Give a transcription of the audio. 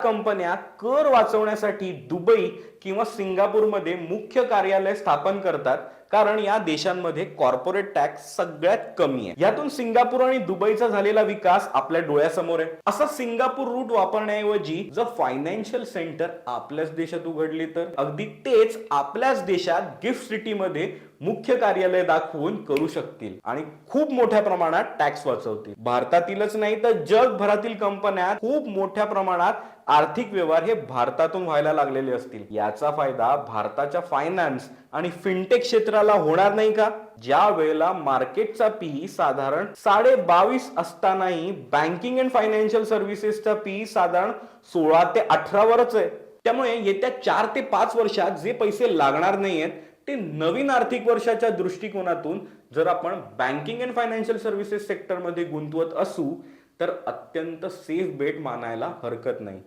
कंपन्या कर वाचवण्यासाठी दुबई किंवा सिंगापूरमध्ये मुख्य कार्यालय स्थापन करतात, कारण या देशांमध्ये कॉर्पोरेट टॅक्स सगळ्यात कमी आहे. यातून सिंगापूर आणि दुबईचा झालेला विकास आपल्या डोळ्यासमोर आहे. असा सिंगापूर रूट वापरण्याऐवजी जर फायनान्शियल सेंटर आपल्याच देशात उघडली तर अगदी तेच आपल्याच देशात गिफ्ट सिटीमध्ये मुख्य कार्यालय दाखवून करू शकतील आणि खूप मोठ्या प्रमाणात टॅक्स वाचवतील. भारतातीलच नाही तर जगभरातील कंपन्या खूप मोठ्या प्रमाणात आर्थिक व्यवहार हे भारतातून व्हायला लागलेले असतील. याचा फायदा भारताच्या फायनान्स आणि फिनटेक क्षेत्राला होणार नाही का? ज्या वेळेला मार्केटचा पीई साधारण 22.5 असतानाही बँकिंग अँड फायनान्शियल सर्व्हिसेसचा पीई साधारण 16 ते 18 वरच आहे. त्यामुळे येत्या 4 ते 5 वर्षात जे पैसे लागणार नाहीयेत ते नवीन आर्थिक वर्षाच्या दृष्टिकोनातून जर आपण बँकिंग अँड फायनान्शियल सर्व्हिसेस सेक्टरमध्ये गुंतवत असू तर अत्यंत सेफ बेट मानायला हरकत नाही.